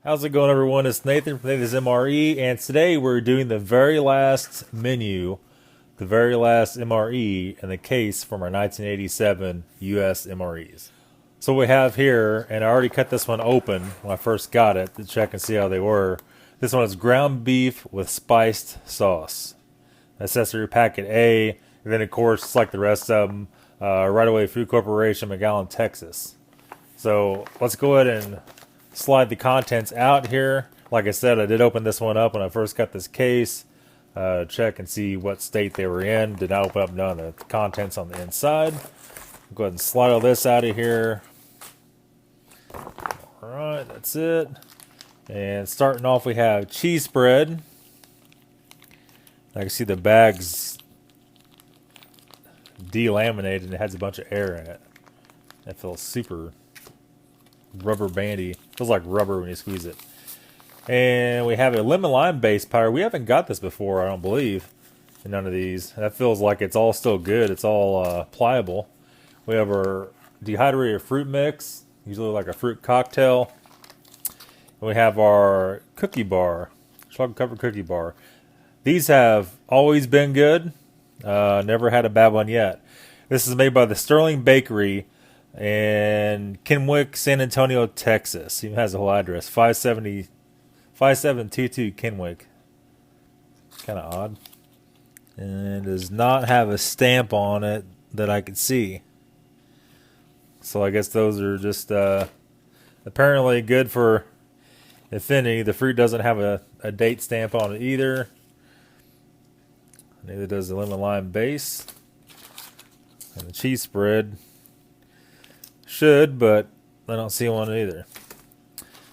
How's it going, everyone? It's Nathan from Nathan's MRE, and today we're doing the very last menu, the very last MRE in the case from our 1987 US MREs. So we have here, and I already cut this one open when I first got it to check and see how they were. This one is ground beef with spiced sauce. Accessory packet A, and then of course, it's like the rest of them, Right Away Food Corporation, McAllen, Texas. So let's go ahead and slide the contents out here. Like I said, I did open this one up when I first got this case. Check and see what state they were in. Did not open up none of the contents on the inside. Go ahead and slide all this out of here. Alright, that's it. And starting off, we have cheese spread. I can see the bag's delaminated and it has a bunch of air in it. That feels super rubber bandy. Feels like rubber when you squeeze it. And we have a lemon lime based powder. We haven't got this before, I don't believe, in none of these. That feels like it's all still good. It's all pliable. We have our dehydrated fruit mix, usually like a fruit cocktail. And we have our cookie bar, chocolate covered cookie bar. These have always been good. Never had a bad one yet. This is made by the Sterling Bakery in Kennewick, San Antonio, Texas. Even has the whole address, 5722 Kennewick. Kind of odd. And does not have a stamp on it that I could see. So I guess those are just apparently good for infinity. The fruit doesn't have a date stamp on it either. Neither does the lemon lime base. And the cheese spread should, but I don't see one either.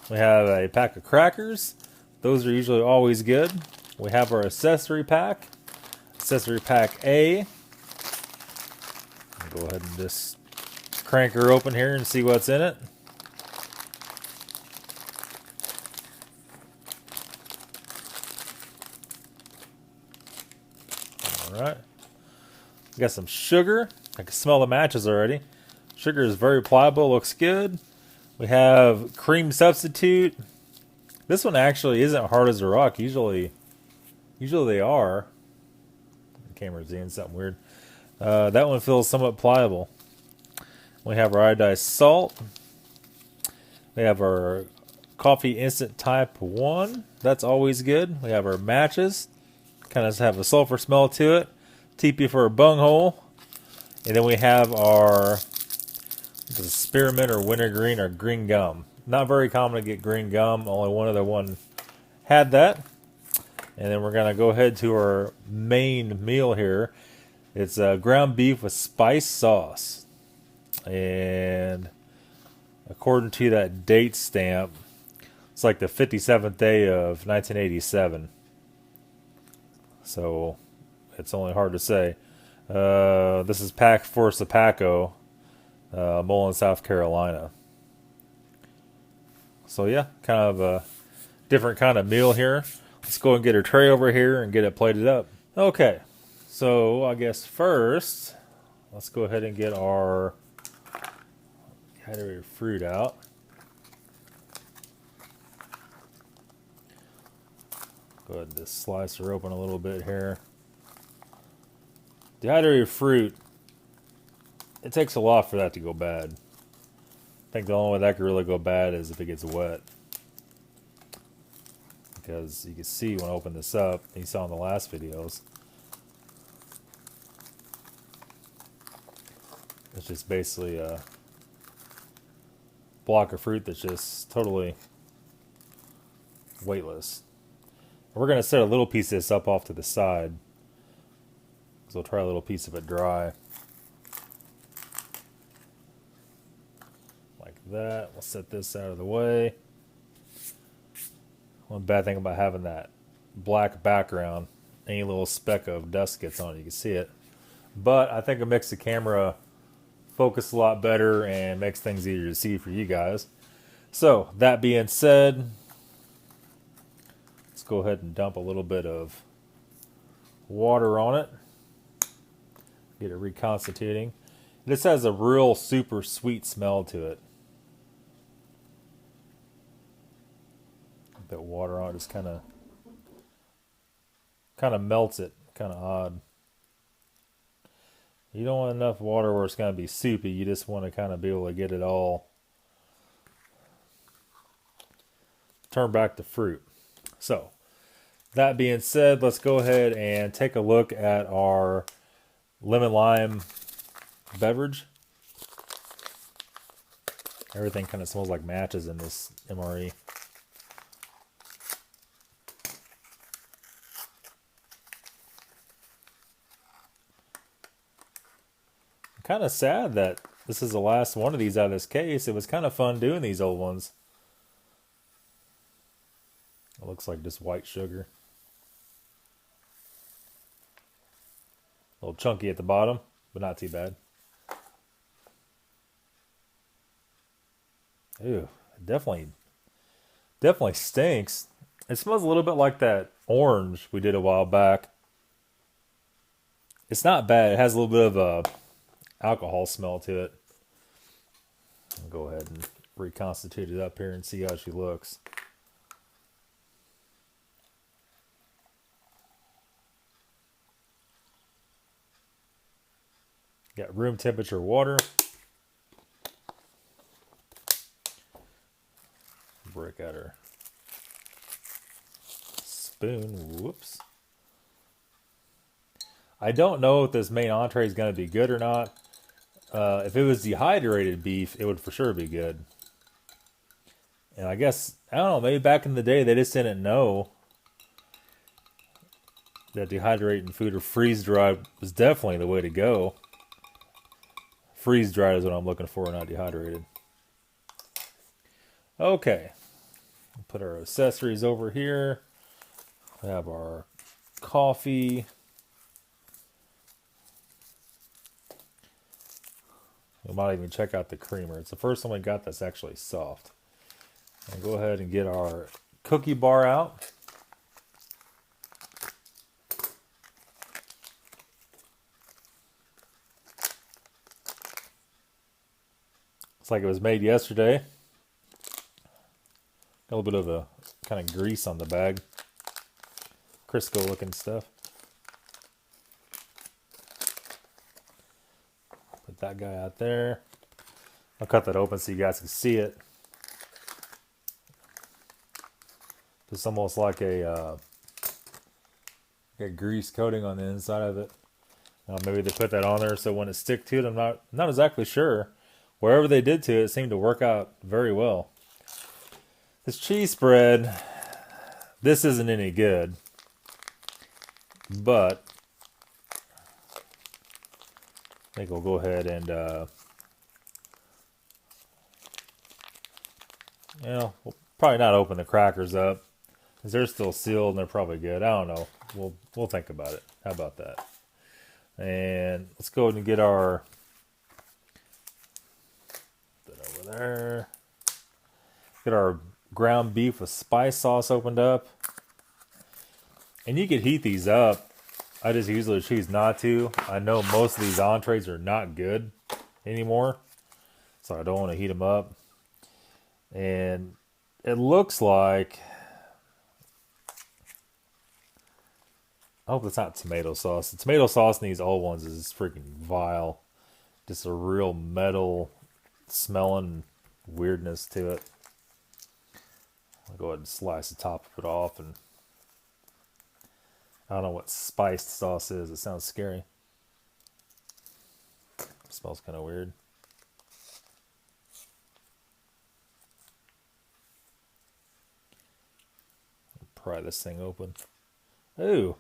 We have a pack of crackers. Those are usually always good. We have our accessory pack. Accessory pack A. Go ahead and just crank her open here and see what's in it. Alright. We got some sugar. I can smell the matches already. Sugar is very pliable, looks good. We have cream substitute. This one actually isn't hard as a rock. Usually they are. The camera's doing something weird. That one feels somewhat pliable. We have our iodized salt. We have our coffee instant type 1. That's always good. We have our matches. Kind of have a sulfur smell to it. TP for a bunghole. And then we have our spearmint or wintergreen or green gum. Not very common to get green gum. Only one other one had that. And then we're going to go ahead to our main meal here. It's ground beef with spice sauce. And according to that date stamp, it's like the 57th day of 1987. So it's only hard to say. This is packed for Sapaco, Mullen, South Carolina. So yeah, kind of a different kind of meal here. Let's go and get our tray over here and get it plated up. Okay, so I guess first, let's go ahead and get our dehydrated fruit out. Go ahead and just slice her open a little bit here. Dehydrated fruit, it takes a lot for that to go bad. I think the only way that could really go bad is if it gets wet. Because you can see when I open this up, you saw in the last videos, it's just basically a block of fruit that's just totally weightless. We're going to set a little piece of this up off to the side. So we'll try a little piece of it dry. Like that. We'll set this out of the way. One bad thing about having that black background, any little speck of dust gets on it, you can see it. But I think it makes the camera focus a lot better and makes things easier to see for you guys. So, that being said, let's go ahead and dump a little bit of water on it. Get it reconstituting. This has a real super sweet smell to it. That water on it just kind of melts it. Kind of odd. You don't want enough water where it's going to be soupy. You just want to kind of be able to get it all turn back to fruit. So, that being said, let's go ahead and take a look at our lemon lime beverage. Everything kind of smells like matches in this MRE. I'm kind of sad that this is the last one of these out of this case. It was kind of fun doing these old ones. It looks like just white sugar. A little chunky at the bottom, but not too bad. Ew, it definitely stinks. It smells a little bit like that orange we did a while back. It's not bad. It has a little bit of a alcohol smell to it. I'll go ahead and reconstitute it up here and see how she looks. Got room temperature water. Break out her spoon. Whoops. I don't know if this main entree is going to be good or not. If it was dehydrated beef, it would for sure be good. And I guess, I don't know, maybe back in the day they just didn't know that dehydrating food or freeze dried was definitely the way to go. Freeze dried is what I'm looking for, not dehydrated. Okay. Put our accessories over here. We have our coffee. We might even check out the creamer. It's the first one we got that's actually soft. And go ahead and get our cookie bar out. Looks like it was made yesterday. Got a little bit of a kind of grease on the bag. Crisco looking stuff. Put that guy out there. I'll cut that open so you guys can see it. It's almost like a grease coating on the inside of it. Maybe they put that on there so when it stick to it, I'm not exactly sure. Wherever they did to it, it seemed to work out very well. This cheese spread, this isn't any good, but I think we'll go ahead and, we'll probably not open the crackers up because they're still sealed and they're probably good. I don't know. We'll think about it. How about that? And let's go ahead and get our over there. Get our ground beef with spice sauce opened up. And you could heat these up. I just usually choose not to. I know most of these entrees are not good anymore, so I don't want to heat them up. And it looks like, I hope it's not tomato sauce. The tomato sauce in these old ones is freaking vile. Just a real metal smelling weirdness to it. I'll go ahead and slice the top of it off, and I don't know what spiced sauce is. It sounds scary. It smells kind of weird. Pry this thing open. Ooh.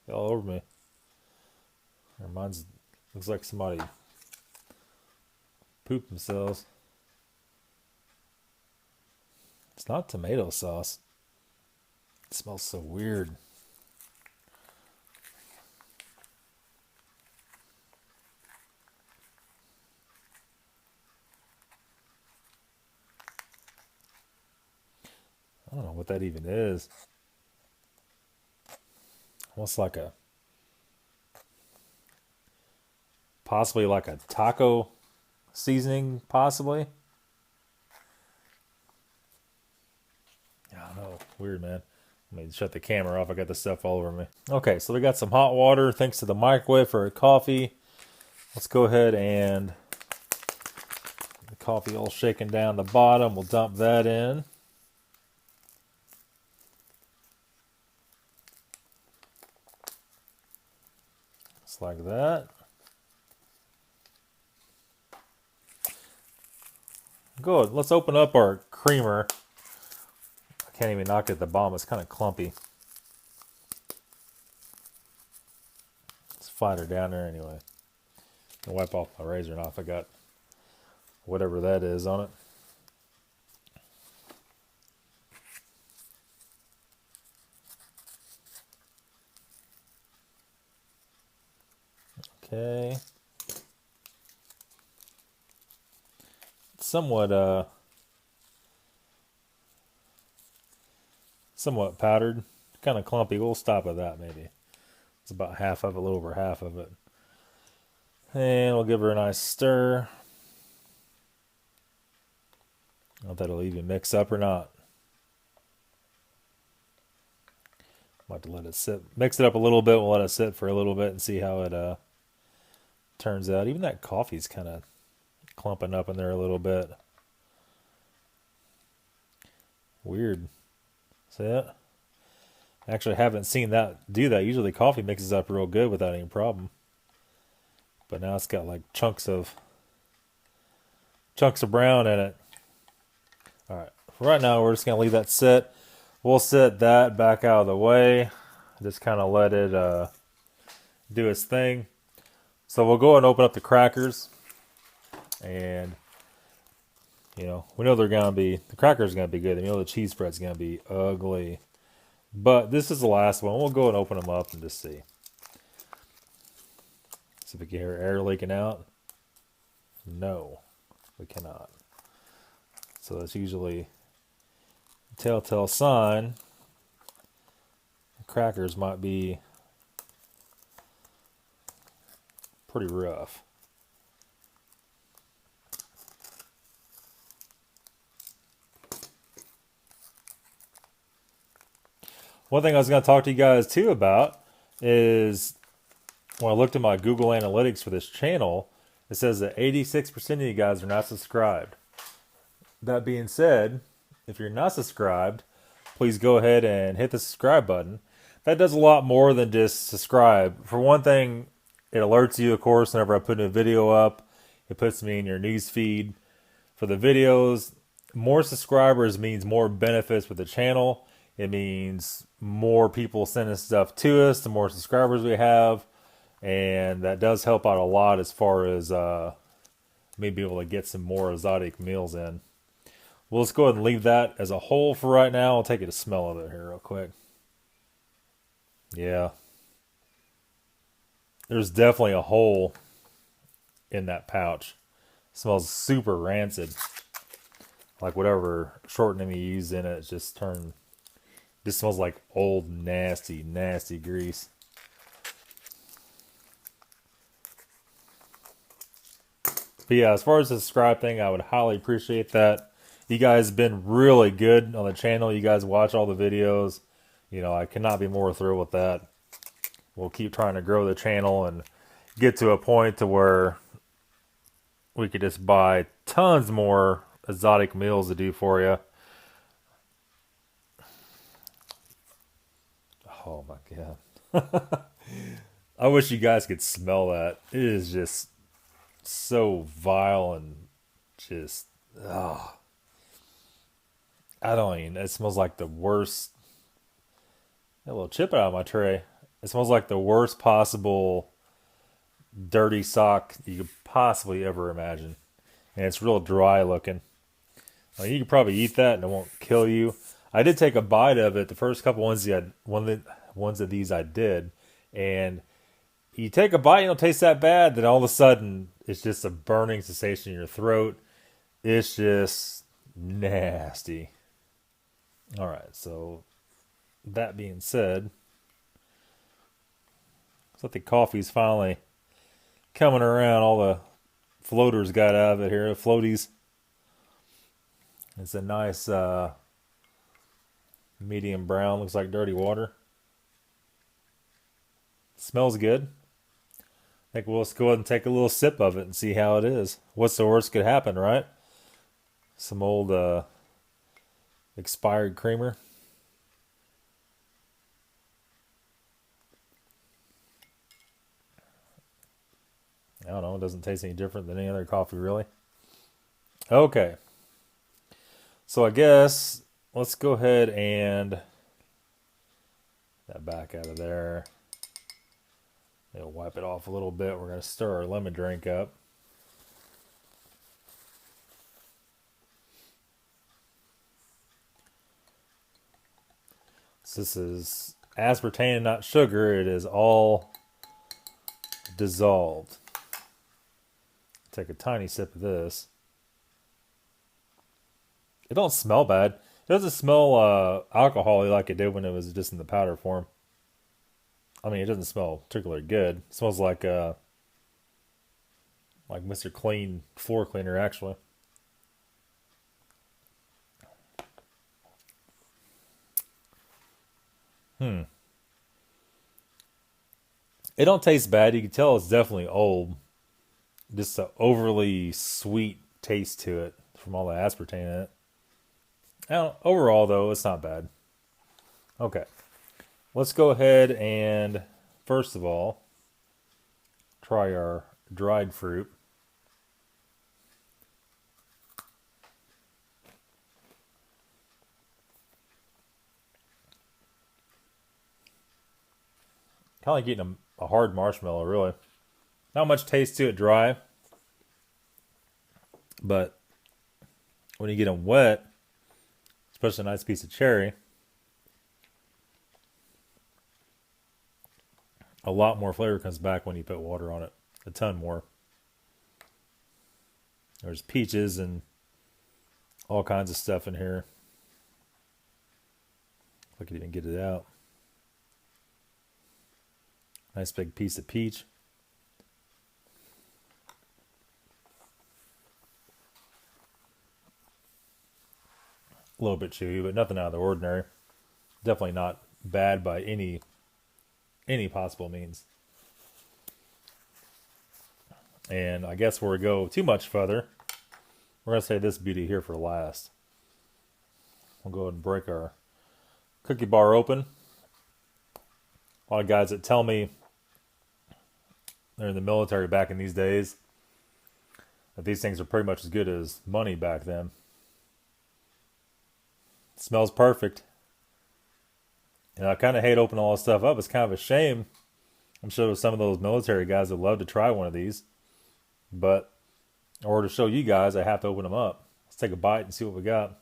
All over me. Mine's looks like somebody pooped themselves. It's not tomato sauce. It smells so weird. I don't know what that even is. Almost like a, possibly like a taco seasoning, possibly. Weird, man. Let me shut the camera off. I got this stuff all over me. Okay, so we got some hot water thanks to the microwave for a coffee. Let's go ahead and the coffee all shaken down the bottom. We'll dump that in. Just like that. Good. Let's open up our creamer. I can't even knock it at the bottom. It's kind of clumpy. Let's slide her down there anyway. I'll wipe off my razor now if I got whatever that is on it. Okay. It's somewhat powdered, kind of clumpy. We'll stop at that maybe. It's about half of it, a little over half of it. And we'll give her a nice stir. I don't know if that'll even mix up or not. Might have to let it sit. Mix it up a little bit. We'll let it sit for a little bit and see how it turns out. Even that coffee's kind of clumping up in there a little bit. Weird. See it? Actually, I haven't seen that do that. Usually coffee mixes up real good without any problem. But now it's got like chunks of brown in it. All right. For right now, we're just going to leave that sit. We'll set that back out of the way. Just kind of let it do its thing. So we'll go and open up the crackers. And, you know, we know they're going to be, the crackers are going to be good. We know the cheese spread's going to be ugly. But this is the last one. We'll go and open them up and just see. See if we can hear air leaking out. No, we cannot. So that's usually a telltale sign. The crackers might be pretty rough. One thing I was going to talk to you guys too about is when I looked at my Google Analytics for this channel, it says that 86% of you guys are not subscribed. That being said, if you're not subscribed, please go ahead and hit the subscribe button. That does a lot more than just subscribe. For one thing, it alerts you, of course, whenever I put a video up. It puts me in your news feed. For the videos, more subscribers means more benefits with the channel. It means more people sending stuff to us, the more subscribers we have. And that does help out a lot as far as me being able to get some more exotic meals in. Well, let's go ahead and leave that as a whole for right now. I'll take a smell of it here real quick. Yeah. There's definitely a hole in that pouch. It smells super rancid. Like whatever shortening you use in it, just smells like old, nasty, nasty grease. But yeah, as far as the subscribe thing, I would highly appreciate that. You guys have been really good on the channel. You guys watch all the videos. You know, I cannot be more thrilled with that. We'll keep trying to grow the channel and get to a point to where we could just buy tons more exotic meals to do for you. Oh my God. I wish you guys could smell that. It is just so vile and just, oh. I don't even, it smells like the worst. Got a little chip out of my tray. It smells like the worst possible dirty sock you could possibly ever imagine. And it's real dry looking. You could probably eat that and it won't kill you. I did take a bite of it. The first couple ones of these I did. And you take a bite, you don't taste that bad. Then all of a sudden, it's just a burning sensation in your throat. It's just nasty. All right, so that being said, looks like the coffee's finally coming around. All the floaters got out of it here, the floaties. It's a nice Medium brown, looks like dirty water. Smells good. I think we'll just go ahead and take a little sip of it and see how it is. What's the worst could happen, right? Some old expired creamer. I don't know, it doesn't taste any different than any other coffee, really. Okay. So I guess let's go ahead and that back out of there. We'll wipe it off a little bit. We're going to stir our lemon drink up. So this is aspartame, not sugar. It is all dissolved. Take a tiny sip of this. It don't smell bad. It doesn't smell alcohol-y like it did when it was just in the powder form. I mean, it doesn't smell particularly good. It smells like Mr. Clean floor cleaner, actually. It don't taste bad. You can tell it's definitely old. Just an overly sweet taste to it from all the aspartame in it. Overall, though, it's not bad. Okay. Let's go ahead and, first of all, try our dried fruit. Kind of like eating a hard marshmallow, really. Not much taste to it dry. But when you get them wet, especially a nice piece of cherry, a lot more flavor comes back when you put water on it. A ton more. There's peaches and all kinds of stuff in here. If I could even get it out. Nice big piece of peach. A little bit chewy, but nothing out of the ordinary. Definitely not bad by any possible means. And I guess where we go too much further, we're going to save this beauty here for last. We'll go ahead and break our cookie bar open. A lot of guys that tell me they're in the military back in these days that these things are pretty much as good as money back then. It smells perfect. And I kind of hate opening all this stuff up. It's kind of a shame. I'm sure there's some of those military guys that love to try one of these. But in order to show you guys, I have to open them up. Let's take a bite and see what we got.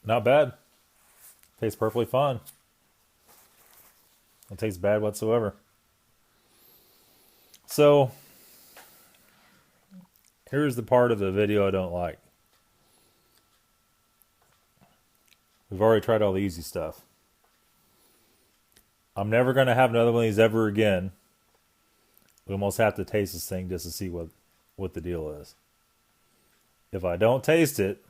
Not bad. Tastes perfectly fine. Don't taste bad whatsoever. So, here's the part of the video I don't like. We've already tried all the easy stuff. I'm never going to have another one of these ever again. We almost have to taste this thing just to see what the deal is. If I don't taste it,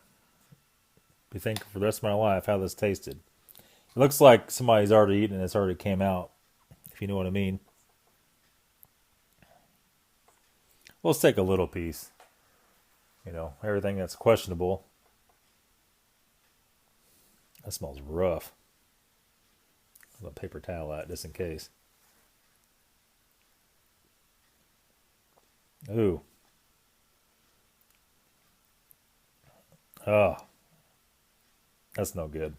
be thinking for the rest of my life how this tasted. It looks like somebody's already eaten it. It's already came out, if you know what I mean. Well, let's take a little piece. You know, everything that's questionable. That smells rough. I'll put a paper towel out just in case. Ooh. Oh. That's no good.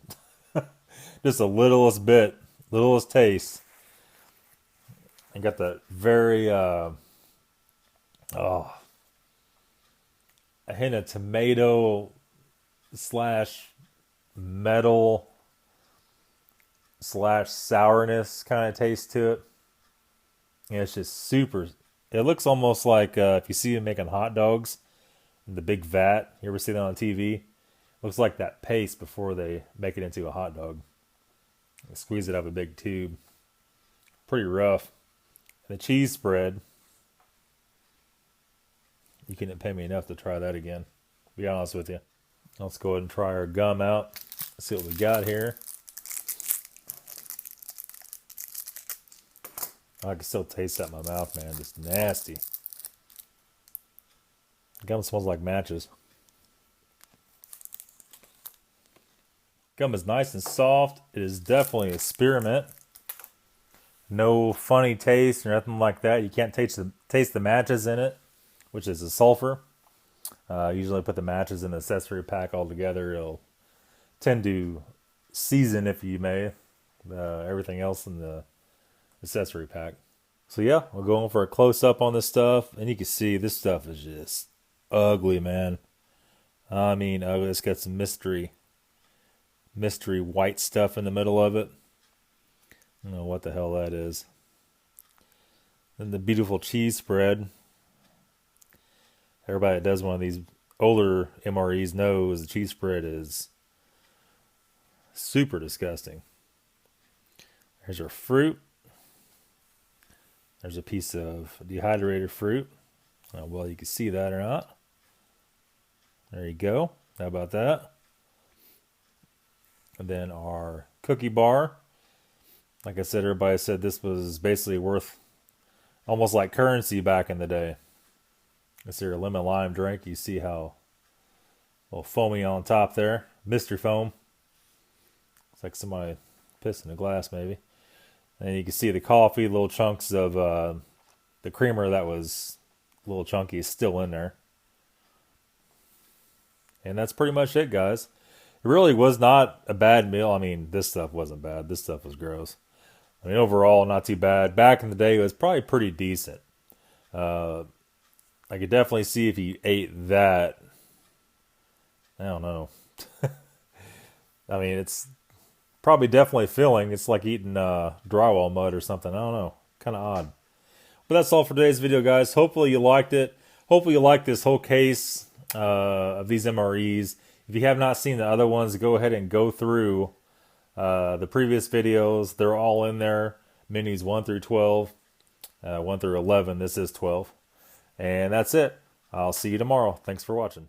Just the littlest bit, littlest taste. And got that very, a hint of tomato slash metal slash sourness kind of taste to it. And it's just super. It looks almost like if you see them making hot dogs in the big vat. You ever see that on TV? Looks like that paste before they make it into a hot dog. They squeeze it out of a big tube. Pretty rough. The cheese spread. You couldn't pay me enough to try that again. To be honest with you. Let's go ahead and try our gum out. See what we got here. I can still taste that in my mouth, man. Just nasty. Gum smells like matches. Gum is nice and soft. It is definitely a spearmint. No funny taste or nothing like that. You can't taste the matches in it, which is the sulfur. Usually put the matches in the accessory pack all together. It'll tend to season, if you may, everything else in the accessory pack. So yeah, we'll go in for a close-up on this stuff. And you can see this stuff is just ugly, man. I mean, it's got some mystery white stuff in the middle of it. I don't know what the hell that is. Then the beautiful cheese spread. Everybody that does one of these older MREs knows the cheese spread is super disgusting. There's our fruit. There's a piece of dehydrated fruit. Well, you can see that or not. There you go. How about that? And then our cookie bar. Like I said, everybody said this was basically worth almost like currency back in the day. This here lemon lime drink. You see how a little foamy on top there. Mystery foam. It's like somebody pissed in a glass maybe. And you can see the coffee, little chunks of the creamer that was a little chunky is still in there. And that's pretty much it, guys. It really was not a bad meal. I mean, this stuff wasn't bad. This stuff was gross. I mean, overall, not too bad. Back in the day, it was probably pretty decent. I could definitely see if you ate that. I don't know. I mean, it's probably definitely filling. It's like eating drywall mud or something. I don't know. Kind of odd. But that's all for today's video, guys. Hopefully you liked it. Hopefully you liked this whole case of these MREs. If you have not seen the other ones, go ahead and go through the previous videos. They're all in there. Minis 1 through 12. 1 through 11. This is 12. And that's it. I'll see you tomorrow. Thanks for watching.